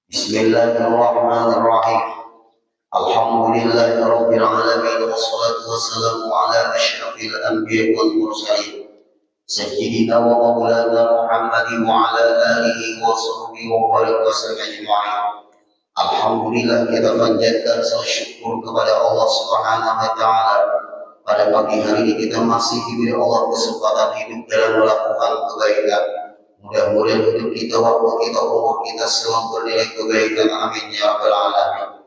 Bismillahirrahmanirrahim. Alhamdulillahirabbil alamin wassalatu wassalamu ala asyrafil anbiya'i wal mursalin sayyidina wa maulana Muhammadin wa ala alihi wa sahbihi wa barik wasallam ajma'in. Alhamdulillah, kita panjatkan syukur kepada Allah Subhanahu wa taala. Pada pagi hari ini kita masih diberi Allah kesempatan hidup dalam melakukan kebaikan. Mudah-mudahan hidup kita, waktu kita, umur kita selalu bernilai kebaikan. Amin ya rabbal alamin.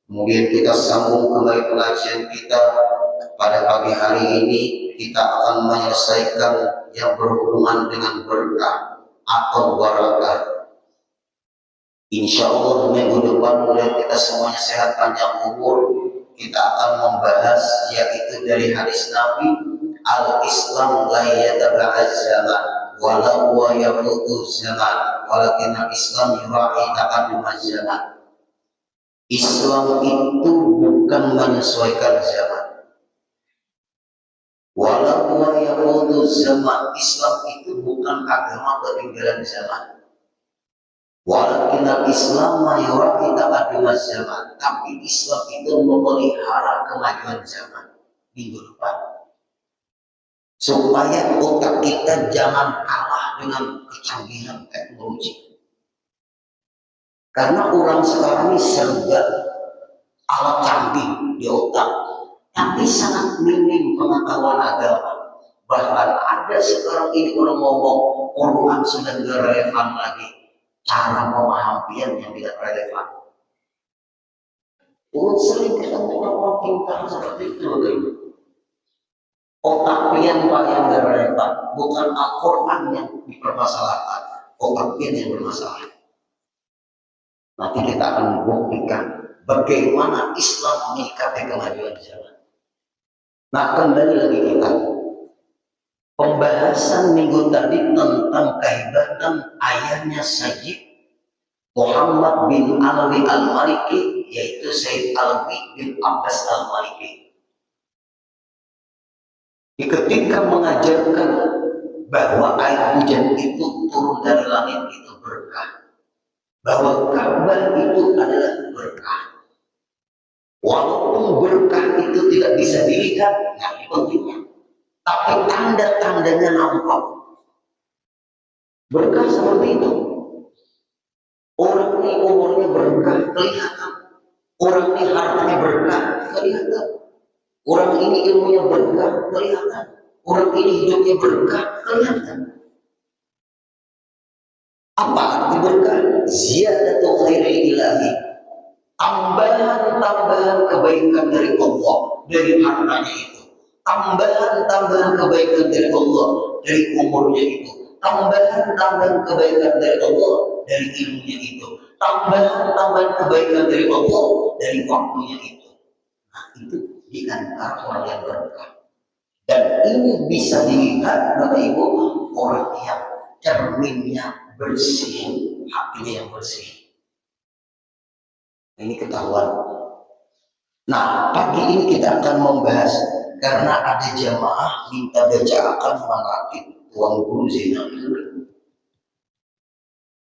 Kemudian kita sambung kembali pengajian kita. Pada pagi hari ini kita akan menyelesaikan yang berhubungan dengan berkah atau barakah. Insya Allah minggu depan mulai kita semuanya sehat panjang umur. Kita akan membahas yaitu dari hadis Nabi, al-Islam la yataba'az zaman walau wa yafutu zaman walakin al-Islam yura'i taqaddumaz zaman. Islam itu bukan menyesuaikan zaman. Walau wa yafutu zaman, Islam itu bukan agama ketinggalan zaman. Walakin al-Islam yura'i taqaddumaz zaman, tapi Islam itu memelihara kemajuan zaman minggu depan, supaya otak kita jangan kalah dengan kecanggihan teknologi. Karena orang sekarang ini serba alat canggih di otak, tapi sangat minim pengetahuan agama. Bahkan ada sekarang ini orang ngomong Quran sudah tidak relevan lagi, cara pemahaman yang tidak relevan. Sering ketemu orang pintar seperti itu. Otak pian Pak yang tidak relevan, bukan Al-Quran yang dipermasalahkan, otak pian yang bermasalah. Nanti kita akan membuktikan bagaimana Islam menyikapi kemajuan zaman. Nah, kembali lagi kita. Pembahasan minggu tadi tentang kehebatan ayahnya Sayyid Muhammad bin Alwi al-Maliki, yaitu Sayyid Alwi bin Abbas al-Maliki. Ketika mengajarkan bahwa air hujan itu turun dari langit itu berkah, bahwa Ka'bah itu adalah berkah. Walaupun berkah itu tidak bisa dilihat, nggak pentingnya, tapi tanda-tandanya nampak. Berkah seperti itu. Orang ini umurnya berkah, kelihatan. Orang ini hartanya berkah, kelihatan. Orang ini ilmunya berkah, kelihatan. Orang ini hidupnya berkah, kelihatan. Apa arti berkah? Ziyadatu khairil ilahi, tambahan-tambahan kebaikan dari Allah dari hartanya itu, tambahan-tambahan kebaikan dari Allah dari umurnya itu, tambahan-tambahan kebaikan dari Allah dari ilmunya itu, tambahan-tambahan kebaikan dari Allah dari waktunya itu. Nah, itu di antara orang yang berkah. Dan ini bisa dilihat Bapak Ibu, orang yang cerminnya bersih, hatinya yang bersih. Ini ketahuan. Nah, pagi ini kita akan membahas, karena ada jamaah minta bacaan manaqib Tuan Guru Zainal Ilmi.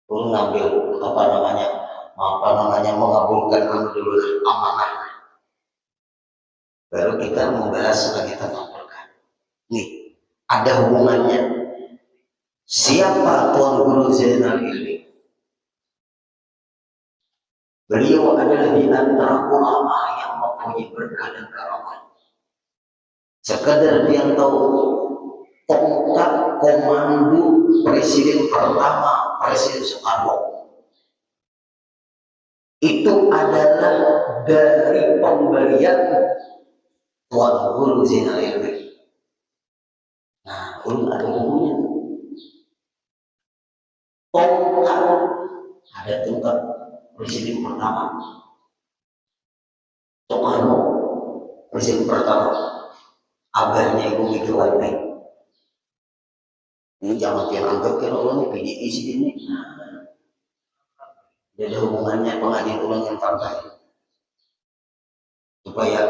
Guru ngambil mengabulkan alhamdulillah amanah. Baru kita membahas sebagai tentang berkah. Nih, ada hubungannya. Siapa Tuan Guru Zainal Ilmi? Beliau adalah di antara ulama yang mempunyai berkah dan karamah. Sekadar dia tahu, tongkat komando Presiden pertama, Presiden Soekarno, itu adalah dari pemberian Tuan Guru Zainal Ilmi. Nah, ulun ada hubungannya. Tongkat, ada tongkat Presiden pertama Soekarno, Presiden pertama, abahnya Ibu Megawati. Ini jangan dianggap kalau orang PDI sini. Ada hubungannya pengadil ulang yang partai.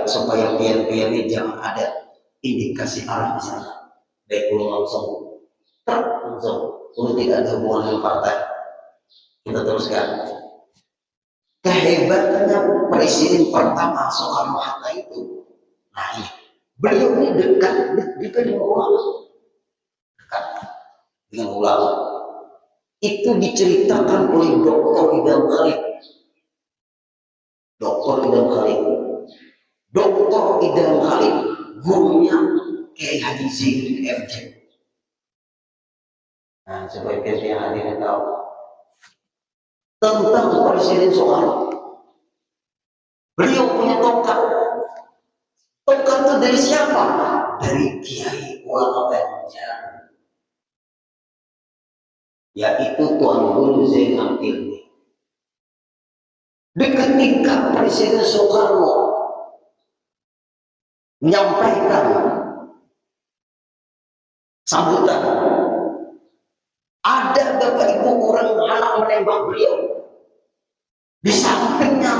Supaya pian-pian ini jangan ada indikasi arah di sana. Baik ulang langsung, tidak ada hubungan dengan partai. Kita teruskan. kehebatannya presiden pertama Soekarno-Hatta itu. Nah ini, beliau ini dekat dengan ulama, dekat dengan ulama. Itu diceritakan oleh Dr. Idam Khalid. Dr. Idam Khalid. Dr. Idam Khalid gurunya Kiai Haji Zainuddin MJ. Nah, sebagian yang hadir tahu tentang Presiden Soekarno. Beliau punya tongkat. Tongkat itu dari siapa? Dari Kiai ulama Banjar, yaitu Tuan Guru Zainal Ilmi. Ketika Presiden Soekarno menyampaikan sambutan, ada bapak ibu orang anak menembak beliau. Di sampingnya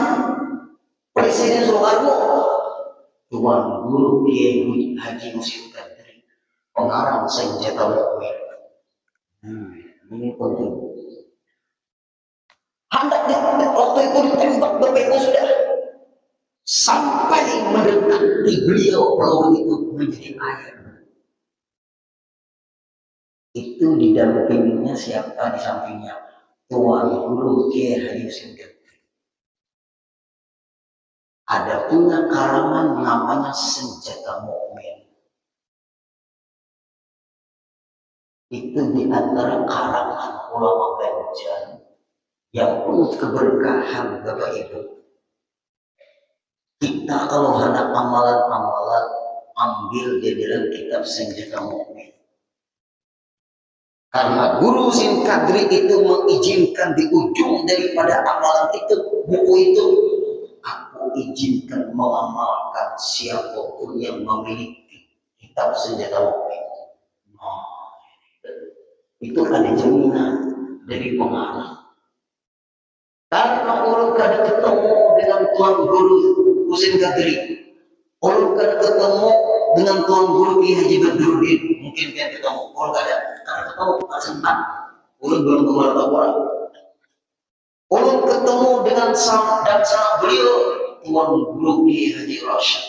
Presiden Soekarno, Tuan Guru Kiai Haji Muhsin Kadri, pengarang senjata nuklir. Ini penting. Hendak waktu itu ditembak bapak ibu sudah sampai mendekati beliau, peluru itu menjadi air. Itu didampinginya siapa di sampingnya? Tuan Guru Kiai Haji Muhsin Kadri. Ada punya karangan namanya Senjata Mukmin. Itu di antara karangan ulama Banjar yang penuh keberkahan Bapak Ibu. Kita kalau hendak amalan-amalan, ambil di dalam kitab Senjata Mukmin. Karena Guru Muhsin Kadri itu mengizinkan di ujung daripada amalan itu, buku itu, aku izinkan mengamalkan siapapun yang memiliki kitab Senjata Mukmin. Itu ada jaminan dari pengarang. Karena orang kada ketemu dengan Tuan Guru Muhsin Kadri, orang kada ketemu dengan Tuan Guru Kiai Haji Badruddin, mungkin kan ketemu, orang kada ketemu, kada sempat, orang belum keluar laporan. Orang ketemu dengan dan sanak beliau Tuan Guru Kiai Haji Rasyid.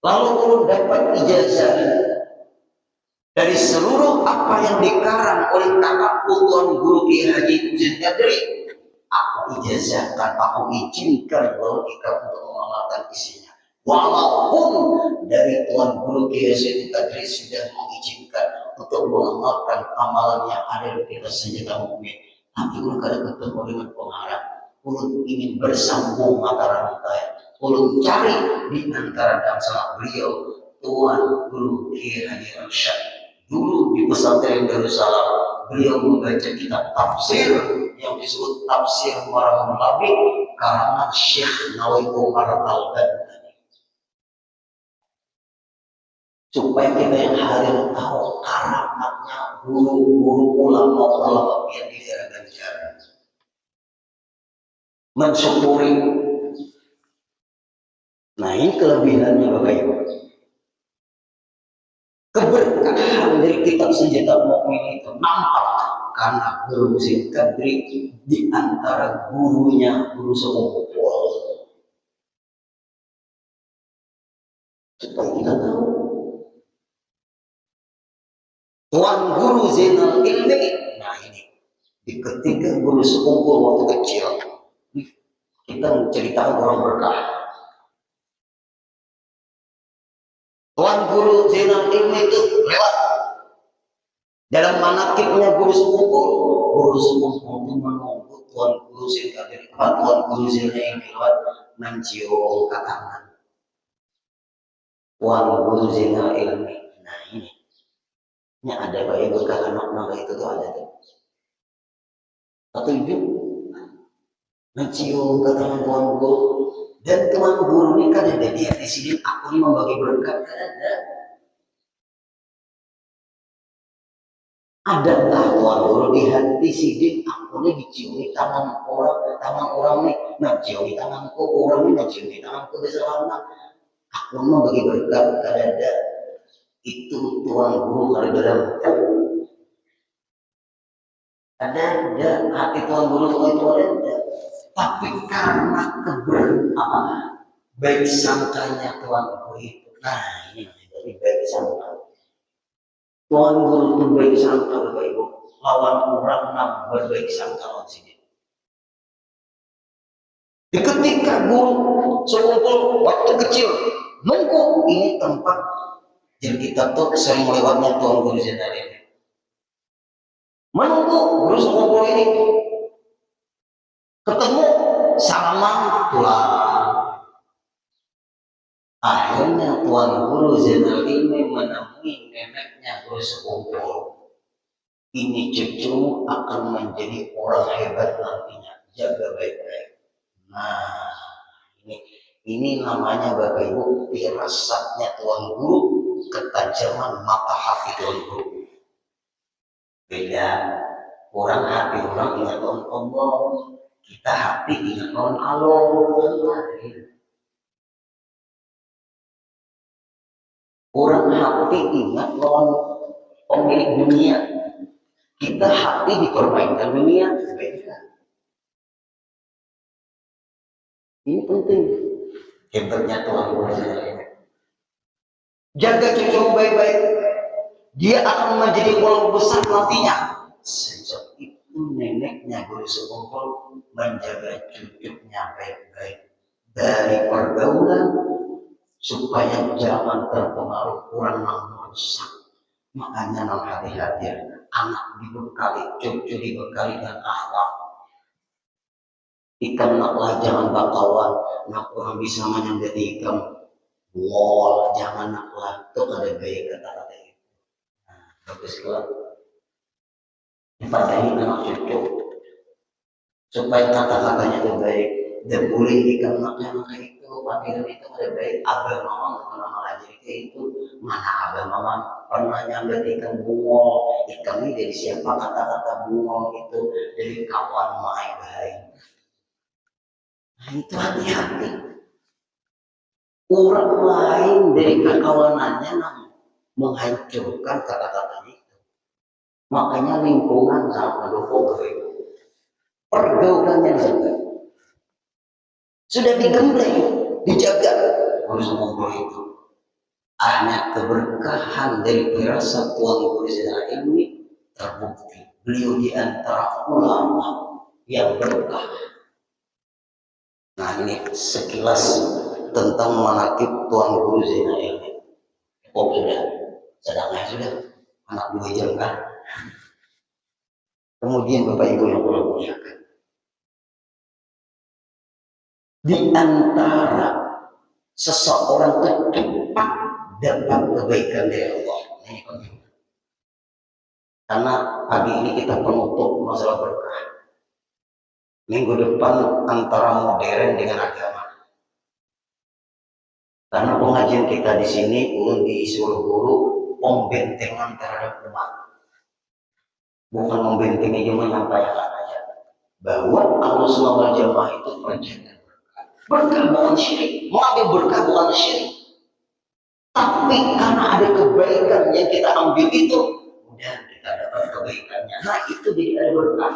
Lalu orang dapat ijazah dari seluruh apa yang dikarang oleh kakakku Tuan Guru Kiai Haji Muhsin Kadri. Aku ijazahkan, aku izinkan bahwa kita untuk mengamalkan isinya. Walaupun dari Tuan Guru Kiai Haji Kadri sudah mengizinkan untuk mengamalkan amalan yang ada di kitab Senjata Mukmin, tapi ulun kada ketemu dengan pengarang. Ulun ingin bersambung mata rantai. Ulun cari di antara dan sanak beliau Tuan Guru Kiai Haji Rasyid. Dulu di pesantren Darussalam, beliau membaca kitab tafsir yang disebut Tafsir Marahul Labi karangan Syekh Nawawi Umar Al-Bandani. Supaya kita yang hadir tahu karakternya guru-guru ulama-ulama yang di daerah Banjar. Mensyukuri. Nah ini kelebihannya Bapak Ibu. Keberkahan dari kitab Senjata Mukmin itu nampak karena Guru Muhsin Kadri di antara gurunya guru sepupu. Supaya kita tahu Tuan Guru Zainal Ilmi. Nah ini di ketika guru sepupu waktu kecil kita menceritakan orang berkah. Tuan Guru Zainal Ilmi itu lewat dalam manakibnya guru sepupu itu menunggu Tuan Guru Zainal Ilmi, Tuan Guru Zainal Ilmi lewat mencium tangan Tuan Guru Zainal Ilmi. Nah ini ada Pak Ibu anak-anak itu tuh ada tuh. Atau ibu mencium tangan Tuan Guru. Dan Tuan Guru ini kan ada di sini, aku ini membagi berkat, kan ada. Adakah Tuan Guru di hati sini, aku ini diciumi tangan orang ini, menciumi tanganku, orang ini menciumi tanganku bersama. Aku ini membagi berkat, kan ada. Itu Tuan Guru kalau dalam Ada hati tuan guru itu ada, tapi karena baik sangkanya tuan guru itu, nah ini dari baik sangka. Tuan guru itu baik sangka bapak ibu, lawan orang nam berbaik sangka lawan sini. Ketika guru sekumpul waktu kecil nunggu ini tempat jadi kita tuh sering melewatnya tuan guru jenderal ini. Menunggu guru sekumpul ini ketemu salaman pulang. Akhirnya tuan guru jenderal ini menemui neneknya guru sekumpul. Ini cucu akan menjadi orang hebat nantinya, jaga baik-baik. Nah, ini namanya bapak ibu firasatnya tuan guru, ketajaman mata hati tuan guru. Beda, orang hati orang ingat on Allah, kita hati ingat on Allah. Orang hati ingat on pemilik dunia, kita hati dipermainkan dunia. Beda. Ini penting. Hebatnya Tuhan ini. Jaga cucu baik-baik. Dia akan menjadi orang besar nantinya. Sejak itu neneknya guru sekumpul menjaga cucunya baik-baik dari pergaulan supaya jangan terpengaruh orang yang merusak. Makanya nang hati-hati anak dibekali, cucu dibekali dengan akhlak. Ikan naklah jangan bakawan, nak orang bisa menjadi ikan. Wall jangan naklah, itu ada baik kata-kata itu. Nah, bagus lah. Dipadahi anak cucu supaya kata-katanya itu baik. Dan boleh ikan naknya maka itu panggilan itu ada baik. Abah mama pernah melajari itu, mana abah mama pernah nyambat ikan bungo. Ikan ini dari siapa kata-kata bungo itu dari kawan main baik. Nah, itu hati-hati. Orang lain dari kekawanannya menghancurkan kata-katanya itu. Makanya lingkungan sangat mendukung itu. Pergaulannya dijaga. Sudah digembleng, dijaga. Harus mengumpul itu. Hanya keberkahan dari firasat Tuhan Guru Jenderal ini terbukti. Beliau di antara ulama yang berkah. Nah ini sekilas tentang manakib Tuan Guru Zainal ini. Oh sudah, sedangnya sudah anak 2 jam kan. Kemudian Bapak Ibu yang Allah muliakan, di antara seseorang cepat dapat kebaikan dari Allah. Ini penting. Karena pagi ini kita penutup masalah berkah. Minggu depan antara modern dengan agama. Karena pengajian kita di sini ulun disuruh guru pembentengan terhadap umat. Bukan membentengi cuma menyampaikan aja bahwa Allah SWT jamaah itu perjanjian berkah. Berkah bukan syirik, mengambil berkah bukan syirik. Tapi karena ada kebaikan yang kita ambil itu, kemudian kita dapat kebaikannya. Nah itu jadi ada berkah.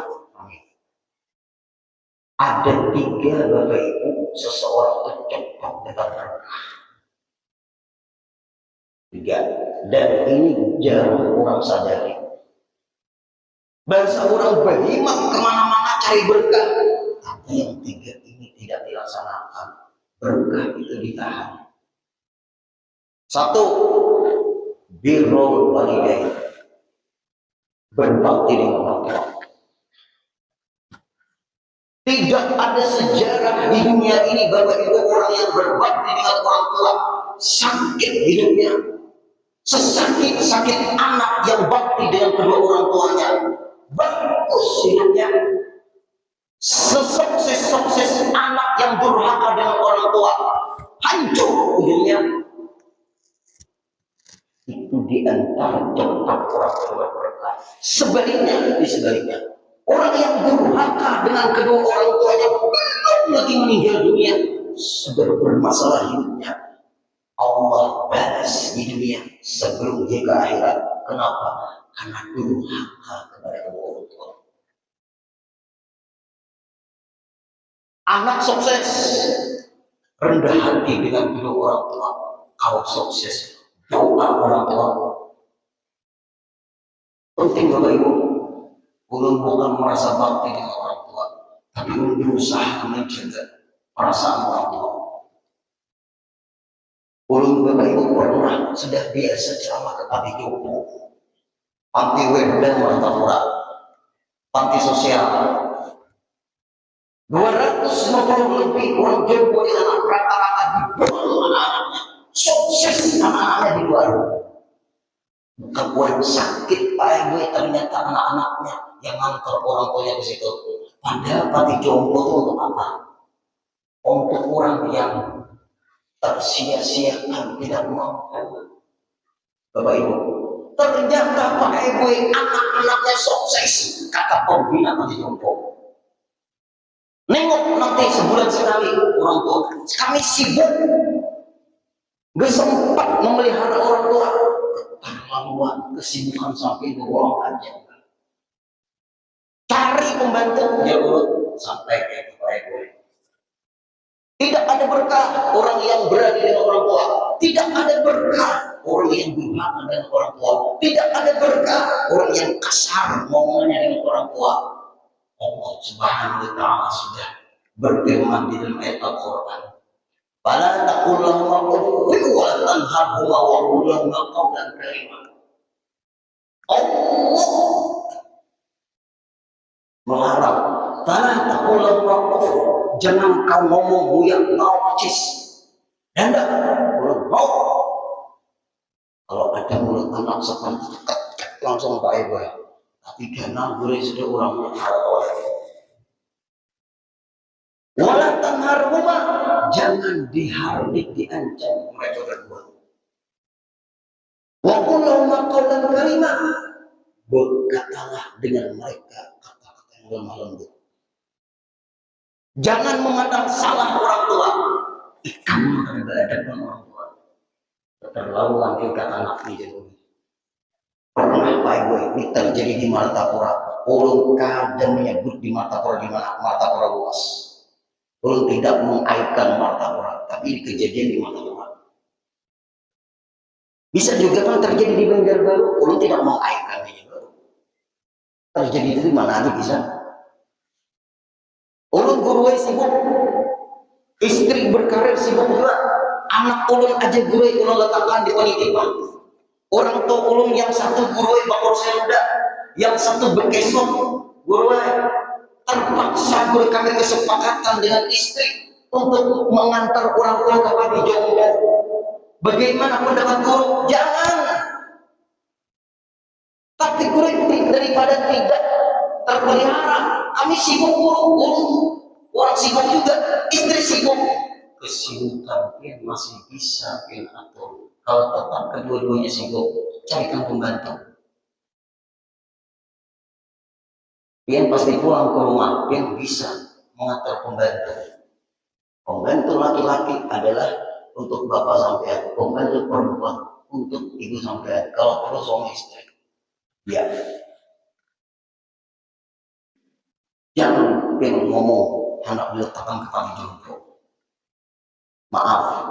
Ada 3 Bapak Ibu seseorang itu cepat dapat berkah. 3, dan ini jarang orang sadari. Bangsa orang berhimat kemana-mana cari berkah, tapi yang 3 ini tidak dilaksanakan. Berkah itu ditahan. 1, birrul walidain, berbakti dengan orang tua. Tidak ada sejarah di dunia ini Bapak Ibu orang yang berbakti dengan orang tua sakit hidupnya. Sesakit-sakit anak yang bakti dengan kedua orang tuanya, bagus hidupnya. Sesukses-sukses anak yang durhaka dengan orang tua, hancur hidupnya. Itu di antara cepat orang berbuat berkah. Sebaliknya, orang yang durhaka dengan kedua orang tuanya belum lagi meninggal dunia, sudah bermasalah hidupnya. Allah balas di dunia sebelum dia ke akhirat. Kenapa? Karena durhaka kepada kedua orang tua. Anak sukses, rendah hati dengan kedua orang tua. Kalau sukses, doa orang tua. Penting Bapak Ibu, ulun bukan merasa bakti dengan orang tua, tapi ulun berusaha menjaga perasaan orang tua. Ulun Bapak Ibu pernah sudah biasa ceramah ke panti jompo, panti Wenda Martapura, panti sosial. 250 lebih orang jompo di sana, rata-rata di bawah anak-anaknya, sukses anak-anaknya di luar. Kebuat sakit Pak Ibu, ternyata anak-anaknya yang ngantar orang tuanya ke situ. Padahal panti jompo itu untuk apa? Untuk orang yang tersia-siakan, tidak mampu. Bapak Ibu, ternyata Pak Ibu anak-anaknya sukses, kata pembina panti jompo. Nengok nanti sebulan sekali orang tua, kami sibuk, gak sempat memelihara orang tua. Terlaluan kesibukan sampai dorong aja. Cari pembantu, ya urut sampai ke Pak Ibu. Tidak ada berkah orang yang berani dengan orang tua. Tidak ada berkah orang yang durhaka dengan orang tua. Tidak ada berkah orang yang kasar ngomongnya dengan orang tua. Allah Subhanahu wa Ta'ala sudah berfirman di dalam ayat Al-Quran. Fala taqul lahum uffin wa la tanharhuma wa qul lahum qawlan karima. Allah melarang. Fala taqul lahum uffin, jangan kau ngomong buyang mau cis. Dan belum mau. Kalau ada mulut anak seperti langsung Pak Ibu. Tapi karena gue sudah orang menghafal. Wala tanharhuma, jangan dihardik, diancam mereka berdua. Wa qul lahum qawlan karima, berkatalah dengan mereka kata-kata yang lemah lembut. Jangan memandang salah orang tua. Kamu tidak ada dengan orang tua. Keterlaluan tingkat anak ini jadi. Pernah Pak Ibu ini terjadi di Martapura. Ulun kadang menyebut di Martapura, di mana Martapura luas. Ulun tidak mengaibkan Martapura, tapi kejadian di Martapura. Bisa juga kan terjadi di Banjarbaru. Ulun tidak mengaibkan Banjarbaru. Terjadi di mana aja bisa. Ulun guruai sibuk, istri berkarir sibuk juga. Anak ulun aja guruai ulun letakkan di penitipan. Orang tua ulun yang satu guruai bakor selda, yang satu berkesok guruai. Terpaksa kami kesepakatan dengan istri untuk mengantar orang tua ke panti jompo. Bagaimana pendapat guru? Jangan. Tapi guru daripada tidak terpelihara, kami sibuk guru, orang sibuk juga, istri sibuk. Kesibukan pian masih bisa pian atur. Kalau tetap kedua-duanya sibuk, carikan pembantu. Pian pasti pulang ke rumah, pian bisa mengatur pembantu. Pembantu laki-laki adalah untuk bapak sampean, pembantu perempuan untuk ibu sampean. Kalau perlu suami istri, ya. Jangan pian ngomong anak diletakkan ke panti jompo. Maaf,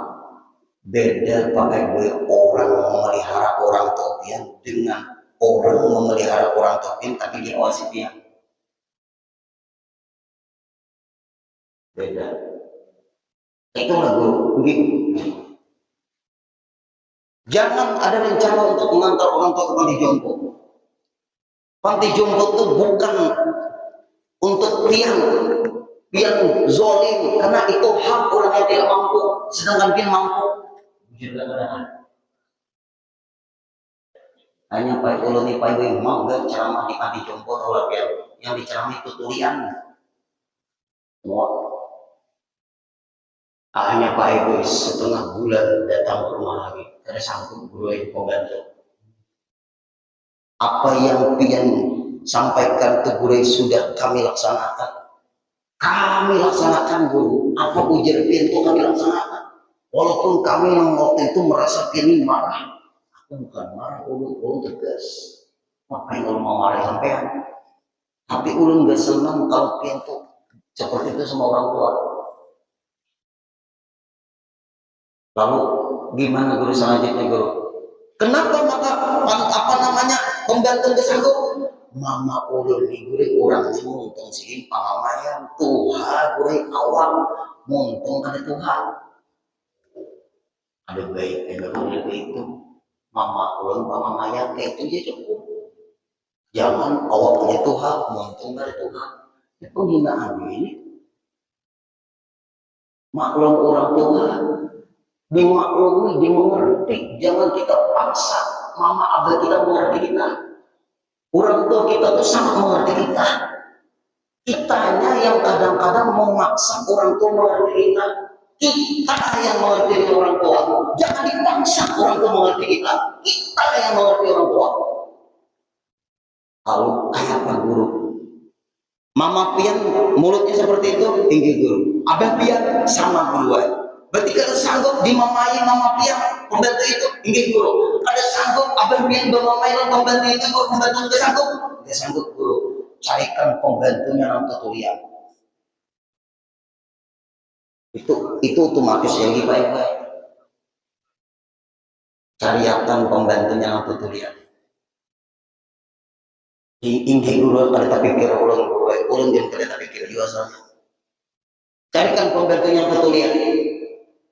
beda pakai gue orang memelihara orang tua pian dengan orang memelihara orang tua pian tapi diawasi pian. Beda. Itulah guru begitu. Jangan ada rencana untuk mengantar orang tua ke panti jompo. Panti jompo itu bukan untuk pian zolim, karena itu hak orang yang tidak mampu, sedangkan pian mampu. Hanya Pak Ulun Pak Ibu mau gak ceramah di panti jompo atau pian yang diceramah itu tulian. Hanya Pak Ibu setengah bulan datang ke rumah lagi, karena sanggup guru itu pembantu. Apa yang pian sampaikan ke guru sudah kami laksanakan. Kami laksanakan guru. Apa ujar pian itu kami laksanakan. Walaupun kami yang waktu itu merasa pian marah. Aku bukan marah, ulun tegas. Ngapain ulun mau marah sampean? Tapi ulun gak senang kalau pian itu seperti itu sama orang tua. Lalu gimana guru selanjutnya guru? Kenapa maka apa namanya pembantu kesanggup? Mama ulun nih guru kurangnya muntung sih pangamayan Tuhan guru awam muntung ada Tuhan. Ada baik yang itu mama ulun pangamayan itu dia cukup. Jangan awak punya Tuhan muntung dari Tuhan. Itu penghinaan ini. Maklum orang Tuhan dimaklumi, dimengerti. Jangan kita paksa mama abah kita mengerti kita. Orang tua kita tuh sangat mengerti kita. Kitanya yang kadang-kadang memaksa orang tua mengerti kita. Kita yang mengerti orang tua. Jangan dipaksa orang tua mengerti kita. Kita yang mengerti orang tua. Lalu kayak apa guru? Mama pian mulutnya seperti itu, tinggi guru. Abah pian sama guru. Berarti kalau sanggup dimamai mama pian pembantu itu, tinggi guru. Ada sanggup abah pian memamai pembantu itu, guru pembantu nggak sanggup? Nggak sanggup guru. Carikan pembantunya yang tutorial. Itu otomatis yang baik-baik. Carikan pembantunya yang tutorial. Ingin guru pada tak pikir ulun yang pada tak pikir juga sama. Carikan pembantunya yang tutorial.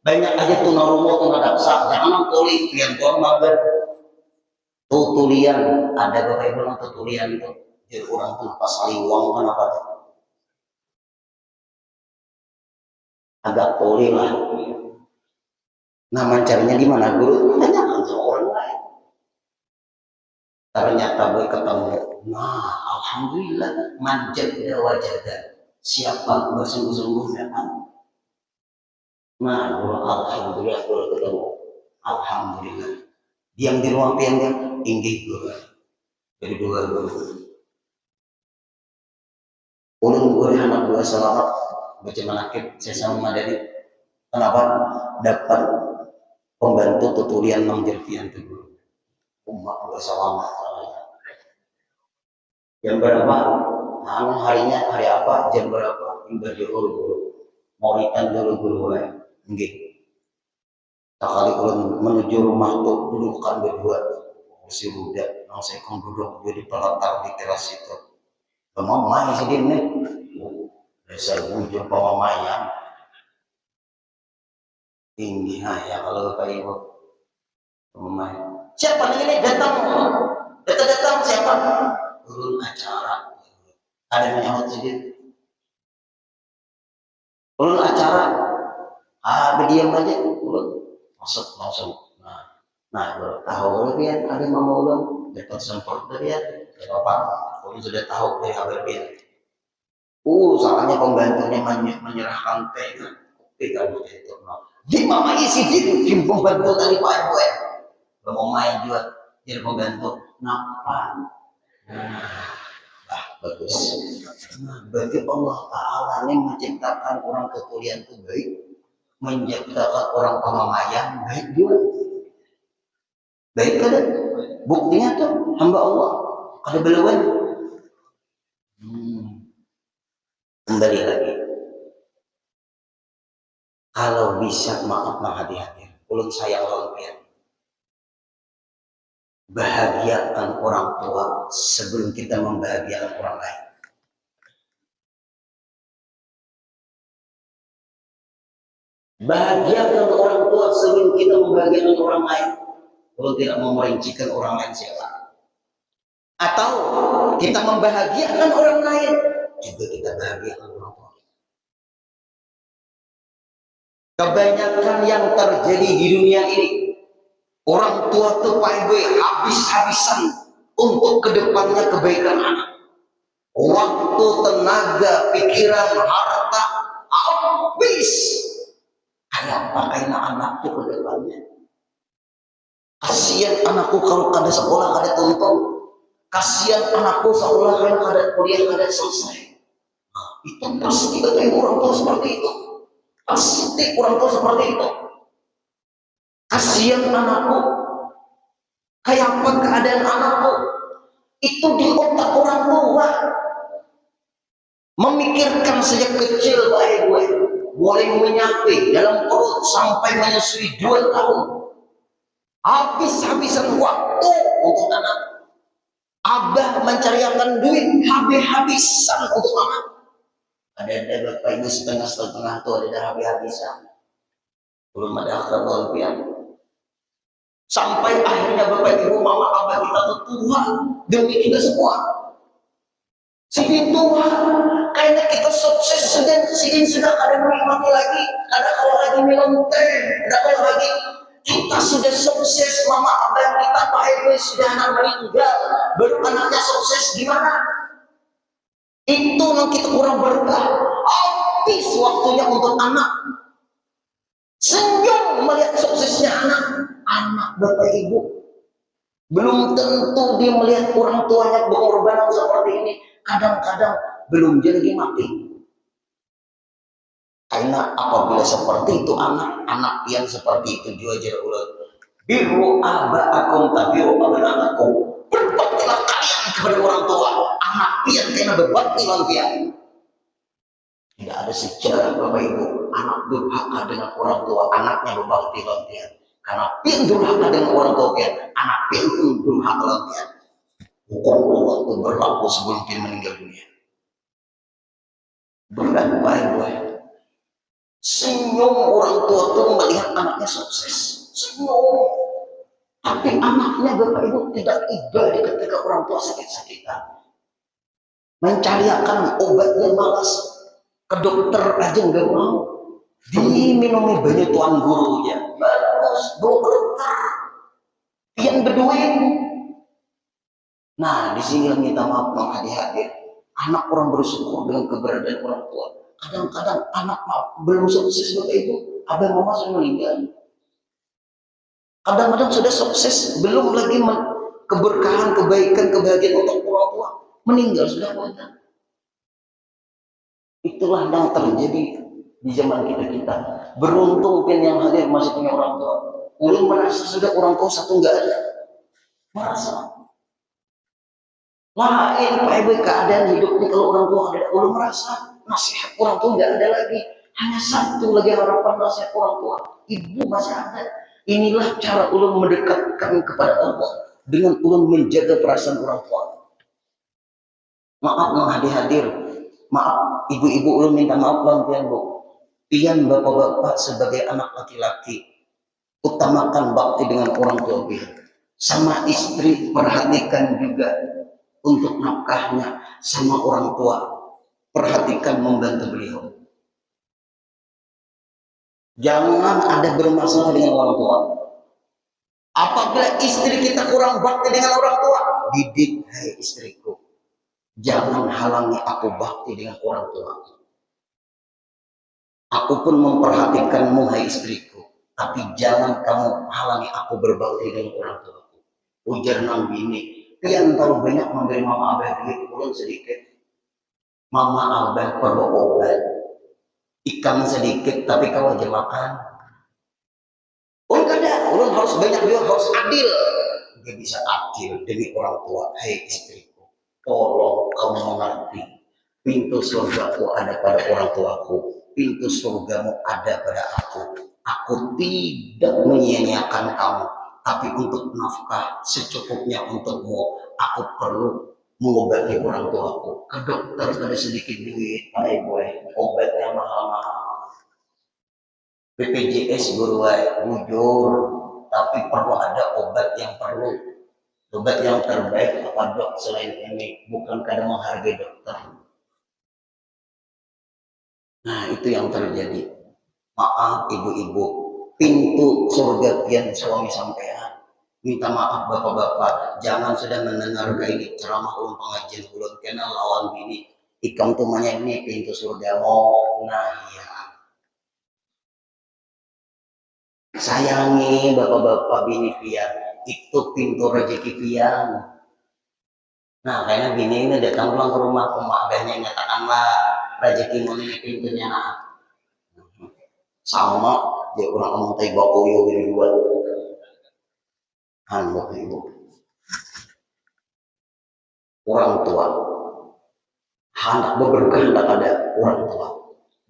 Banyak aja tunarungu tunadaksa, jangan tulis yang formal ber. Tutulian ada bapak ibu yang tutulian itu. Jadi orang tuh pasal uang kan apa tuh? Agak poli lah. Nah mencarinya di mana guru? Tanyakan sama orang lain. Ternyata boy ketemu. Nah alhamdulillah manjat wajah. Siapa bersungguh-sungguh datang. Nah, alhamdulillah guru ketemu. Alhamdulillah. Diam di ruang piannya tinggi guru. Jadi dua guru. Ulun guru anak dua selamat baca manakib saya sama Madani. Kenapa? Dapat pembantu tutorial menjerpian itu guru. Umat dua selamat. Jam berapa? Harinya hari apa? Jam berapa? Ibadah guru. Moritan dulu guru. Nggih. Sekali ulun menuju rumah tuh dudukan berdua kursi roda, nang saya kan duduk jadi pelontar di teras itu. Pemamai sedih nih, dasar bujur pemamaian tinggi ya kalau bapak ibu pemamai. Siapa nih ini datang siapa? Ulun acara, ada menyahut sedih. Ulun acara, berdiam aja ulun. Langsung. Nah, tahu kan ada mama ulun dapat semprot dari ya, apa? Ulun sudah tahu dari kabar dia. Soalnya pembantunya menyerahkan teh kamu itu. Di mama isi di pembantu tadi pak ibu ya, mau main juga jadi pembantu. Napa? Bagus. Nah, berarti Allah Taala ini menciptakan orang ketulian itu baik. Menciptakan orang pemamayan baik juga. Baik kan? Buktinya tuh hamba Allah ada belawan. Kembali lagi. Kalau bisa maaf hati-hati. Ulun sayang lawan pian. Bahagiakan orang tua sebelum kita membahagiakan orang lain. Bahagiakan orang tua sebelum kita membahagiakan orang lain. Kalau tidak mau merincikan orang lain siapa. Atau kita membahagiakan orang lain, juga kita bahagiakan orang tua. Kebanyakan yang terjadi di dunia ini, orang tua tuh habis-habisan untuk kedepannya kebaikan anak. Waktu, tenaga, pikiran, harta, habis. Kayak pakai anak tuh ke depannya. Kasihan anakku kalau kada sekolah kada tonton. Kasihan anakku sekolah kalau kada kuliah kada selesai. Nah, itu pasti katanya orang tua seperti itu. Pasti orang tua seperti itu. Kasihan anakku. Kayak apa keadaan anakku? Itu di otak orang tua. Memikirkan sejak kecil baik gue. mulai menyapih dalam perut sampai menyusui 2 tahun. Habis-habisan waktu untuk anak. Abah mencariakan duit habis-habisan untuk anak. Ada bapak ibu setengah tuh ada habis-habisan. Belum ada akal pian. Sampai akhirnya bapak ibu mama abah kita tuh tua demi kita semua. Sidin tua, karena kita sukses sidin sudah ada menikmati lagi, ada kalau lagi minum teh, ada kalau lagi kita sudah sukses, mama abah kita pak ibu sudah anak meninggal, baru anaknya sukses gimana? Itu yang kita kurang berkah. Habis waktunya untuk anak. Senyum melihat suksesnya anak bapak ibu. Belum tentu dia melihat orang tuanya berkorban seperti ini. Kadang-kadang belum jadi mati. Karena apabila seperti itu anak yang seperti itu juga jadi ulat. Biru aba'akum tabiru abna'akum. Berbaktilah kalian kepada orang tua. Anak pian karena berbakti lawan pian. Tidak ada sejarah bapak ibu anak durhaka dengan orang tua, anaknya berbakti lawan pian. Karena pian durhaka dengan orang tua pian, anak pian pun durhaka lawan pian. Hukum Allah itu berlaku sebelum pian meninggal dunia. Berat baik. Senyum orang tua itu melihat anaknya sukses. Senyum. Tapi anaknya bapak ibu tidak iba ketika orang tua sakit-sakitan. Mencariakan obatnya malas. Ke dokter aja nggak mau. Diminumi banyak tuan gurunya. Bagus, bawa ke dokter. Yang berduit. Nah, di sini minta maaf hadir. Anak orang bersyukur dengan keberadaan orang tua. Kadang-kadang anak belum sukses bapak ibu, abang mama sudah meninggal. Kadang-kadang sudah sukses, belum lagi keberkahan, kebaikan, kebahagiaan untuk orang tua, meninggal sudah meninggal. Itulah yang terjadi di zaman kita. Beruntung pin yang hadir masih punya orang tua. Ulun merasa sudah orang tua satu nggak ada. Merasa lain Pak Ibu keadaan hidup ini kalau orang tua ada. Ulun merasa nasihat orang tua nggak ada lagi. Hanya satu lagi harapan nasihat orang tua. Ibu masih ada. Inilah cara ulun mendekatkan kepada Allah dengan ulun menjaga perasaan orang tua. Maaf hadir. Maaf ibu-ibu ulun minta maaf bang pian bu. Pian bapak-bapak sebagai anak laki-laki utamakan bakti dengan orang tua pian. Sama istri perhatikan juga untuk nafkahnya, sama orang tua perhatikan membantu beliau. Jangan ada bermasalah dengan orang tua. Apabila istri kita kurang bakti dengan orang tua, didik, hai istriku, jangan halangi aku bakti dengan orang tua. Aku pun memperhatikanmu, hai istriku, tapi jangan kamu halangi aku berbakti dengan orang tuaku. Ujar nang bini, pian tahu banyak memberi mama abah duit, ulun sedikit. Mama abah perlu obat, ikan sedikit, tapi kau aja makan. Ulun harus banyak juga, harus adil. Dia bisa adil demi orang tua, hai istriku. Tolong kamu mengerti, pintu surgaku ada pada orang tuaku, pintu surgamu ada pada aku. Aku tidak menyia-nyiakan kamu, tapi untuk nafkah secukupnya untukmu. Aku perlu mengobati orang tuaku. Ke dokter ada sedikit duit, Pak Ibu, obatnya mahal-mahal. BPJS beruai bujur, tapi perlu ada obat yang terbaik apa dok selain ini, bukan kadang menghargai dokter. Nah itu yang terjadi. Maaf ibu-ibu, pintu surga pian suami sampean. Minta maaf bapak-bapak, jangan sudah mendengar ini ceramah ulun pengajian ulun kena lawan bini. Ikam tuh ini pintu surga mau. Nah iya. Sayangi bapak-bapak bini pian, itu pintu rezeki pian. Nah karena bini ini datang pulang ke rumah, abahnya nyatakanlah rezeki ini pintunya nah. Sama dia orang ngomong teh bakuyo bini dua. Bapak ibu, orang tua, hendak berberkah hendak ada orang tua.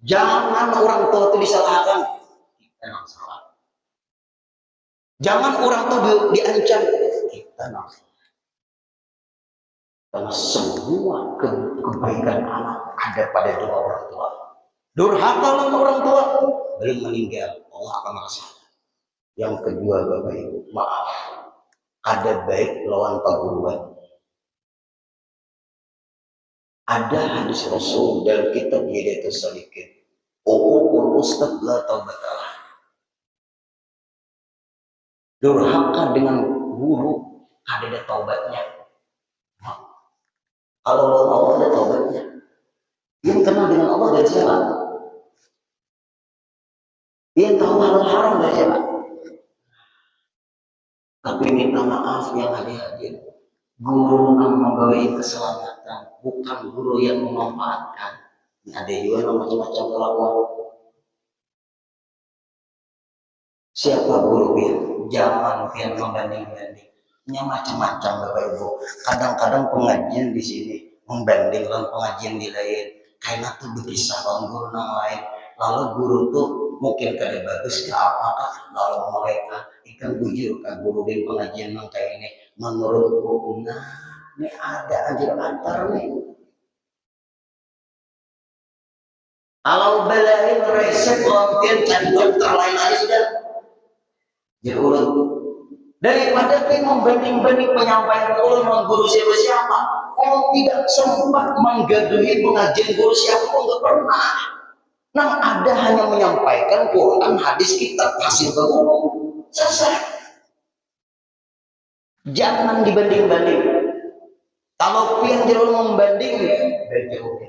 Jangan orang tua itu disalahkan. Kita yang salah. Jangan orang tua diancam. Kita yang salah. Karena semua kebaikan anak ada pada dua orang tua. Durhaka lawan orang tua, belum meninggal, Allah akan merasa. Yang kedua, Bapak Ibu, maaf, ada baik lawan perguruan. Ada hadis Rasul dalam kitab Hidayatus Salikin. Uququl ustad la taubatah. Durhaka dengan guru ada taubatnya. Kalau Allah ada taubatnya. Yang kenal dengan Allah dari siapa? Yang tahu halal haram dari siapa? Tapi minta maaf yang hadir. Guru yang membawa keselamatan, bukan guru yang memanfaatkan. Ada juga macam-macam kelakuan. Siapa guru Pian? Jangan Pian membanding-banding. Ini macam-macam Bapak Ibu. Kadang-kadang pengajian di sini membanding dengan pengajian di lain. Karena tuh berkisah dengan guru yang lain. Lalu guru tuh mungkin kada bagus ke apakah? Lalu mereka ikan bujur kan guru di pengajian yang kayak ini. Menurutku, nah ini ada anjir antar nih. Kalau belain resep mungkin cari dokter lain aja sudah. Jadi ulun daripada kita membanding-banding penyampaian ulun dengan guru siapa-siapa, kalau tidak sempat menggaduhi pengajian guru siapa pun nggak pernah. Nah ada hanya menyampaikan Quran, hadis, kitab, hasil guru. Selesai. Jangan dibanding-banding. Kalau pian jauh membanding, jauh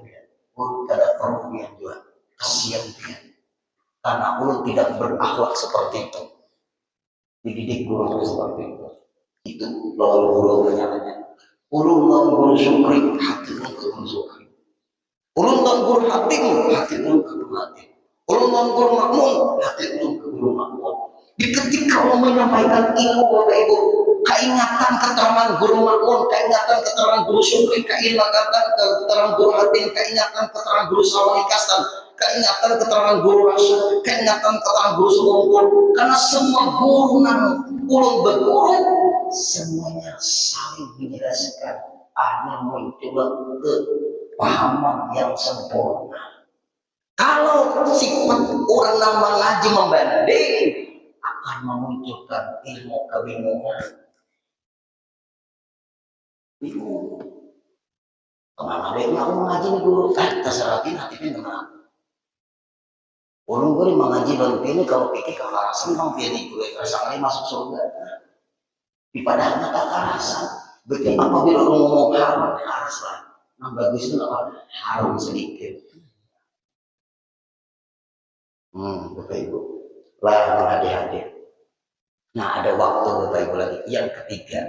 pun tidak perlu pian juga. Kasihan pian. Karena ulun tidak berakhlak seperti itu. Dididik guru seperti itu. Itu lawan guru menyalahnya. Ulun lawan guru syukri, hati ulun ke guru syukri. Ulun lawan guru hatim, hati ulun ke guru hatim. Ulun lawan guru makmun, hati ulun ke guru makmun. Di ketika Allah menyampaikan ilmu Bapak Ibu, keingatan keterangan guru makmun, keingatan keterangan guru syukri, keingatan keterangan guru hatim, keingatan keterangan guru sawah ikasan, keingatan keterangan guru rasul, keingatan keterangan guru sumungkul. Karena semua guru yang ulun berguru, semuanya saling menjelaskan, hanya mencoba kepahaman yang sempurna. Kalau sifat orang yang mengaji membanding, akan memunculkan ilmu kebingungan. Bingung. Kemana dia aku mengaji nih guru? Terserah dia nanti dia kemana? Orang guru mengaji baru ini kalau pikir kekerasan bang pilih guru kekerasan ini masuk surga. Di padahal kekerasan. Berarti apabila orang ngomong haram kekerasan, nah bagus itu apa? Haram sedikit. Bapak Ibu, lah hadir. Nah ada waktu Bapak Ibu lagi. Yang ketiga,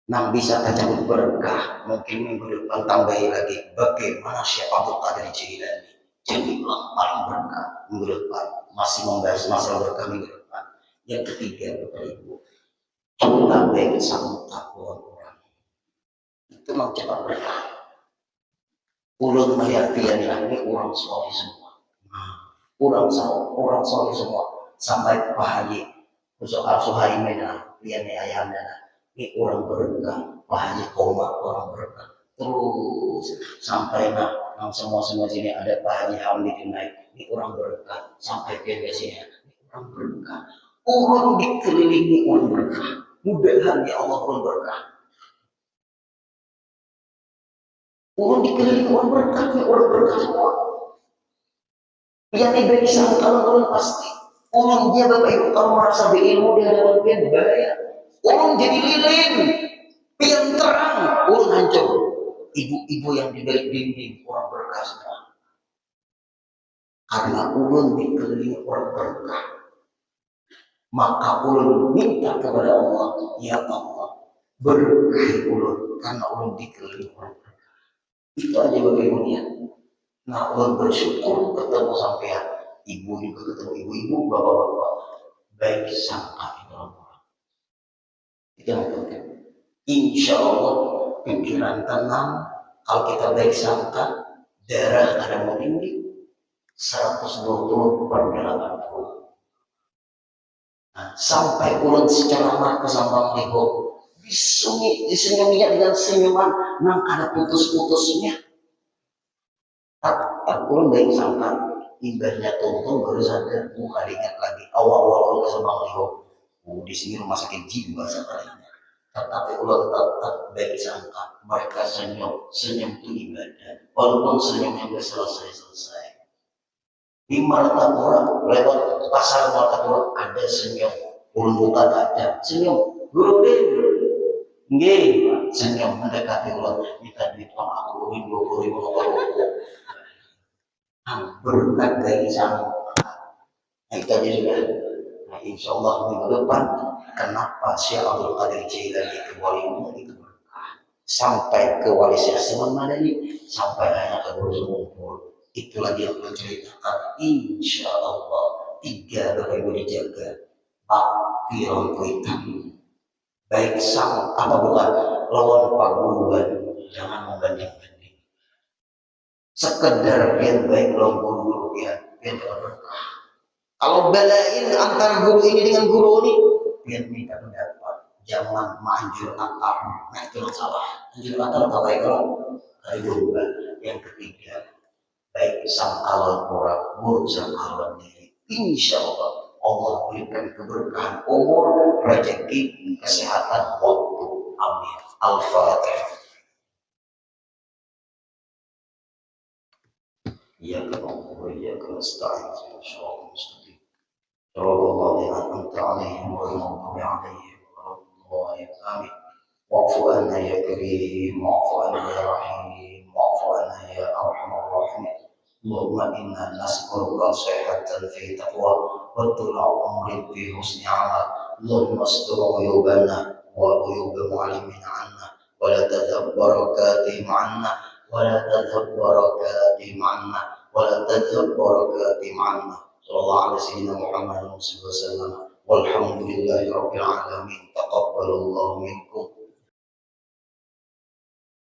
nah bisa terjadi berkah. Mungkin minggu depan tambahin lagi. Bagaimana Syekh Abdul Qadir Jilani jadi paling berkah minggu depan. Masih membahas masalah berkah minggu depan. Yang ketiga Bapak Ibu, coba baik sama takwa orang. Itu mencetak berkah. Ulun melihat dia ini orang soleh semua. Orang soleh semua. Sampai Pak Haji soal Suhaimena, dia nih ayahnya, ini orang berkah, Pak Haji Koma orang berkah, terus sampai nang semua sini ada Pak Haji Hamid naik, ini orang berkah, sampai ke sini, ini orang berkah, orang dikelilingi orang berkah, mudah-mudahan ya Allah orang berkah, orang dikelilingi orang berkah, ini orang berkah semua, yang ibadah sangkal orang pasti. Orang dia Bapak Ibu kalau merasa berilmu di hadapan pian bahaya. Orang jadi lilin, pian terang, orang hancur. Ibu-ibu yang di balik dinding orang berkah semua. Karena ulun dikelilingi orang berkah, maka ulun minta kepada Allah, ya Allah, berkahi ulun karena ulun dikelilingi orang berkah. Itu aja Bapak Ibu ya. Nah ulun bersyukur ketemu sampean. Ibu juga ketemu ibu-ibu, bapak-bapak, baik sangka itu Allah. Itu yang penting. Insya Allah pikiran tenang. Kalau kita baik sangka, darah ada mau tinggi. 120 per 80. Nah, sampai ulang secara ke sambang liho disenyuminya dengan senyuman nang kada putus-putusnya. Tak ulang baik sangka indahnya tonton baru sadar muka ingat lagi awal-awal ke sambang liho. Di sini rumah sakit jiwa sebenarnya. Tetapi ulang tetap baik sangka mereka senyum itu ibadah. Walaupun senyumnya nggak selesai. Di Martapura lewat pasar Martapura ada senyum, ulun ada senyum, guru deh, nggih, senyum mendekati ulang minta duit pang aku 20.000 rokok. Berkat dari sang, nah itu aja sudah. Nah, insya Allah minggu depan, kenapa Syekh Abdul Qadir Jailani itu walimu itu sampai ke Wali Syekh Saman Madani, sampai hanya ke Gunung Sumur. Itulah dia menceritakan insya Allah 3 dijaga bakti rompuitan baik sang apa bukan lawan paguluan jangan membanding-banding sekedar yang baik lawan guru biar berkah. Kalau belain antara guru ini dengan guru ini biar minta pendapat jangan manjur akar. Nah itu yang salah manjur akar atau baik kalau dari guru. Yang ketiga baik sang alam orang buruk sang alam diri insya Allah berikan keberkahan umur rezeki kesehatan waktu amin al-fatihah. Ya Allah ya nasta'in insyaallah mustaqim Allah yang an'amta 'alaihim wa al-maghdubi 'alaihim wa amin wa'fu anna ya karim wa'fu anna ya rahim wa'fu anna ya arhamar rahimin اللهم إنا نسألك صحة في تقوى وطول عمر في حسن عمل اللهم استر عيوبنا وعيوب معلمين عنا ولا تذهب بركاتهم عنا ولا تذهب بركاتهم عنا ولا تذهب بركاتهم عنا صلى الله على سيدنا محمد صلى الله عليه وسلم والحمد لله رب العالمين تقبل الله منكم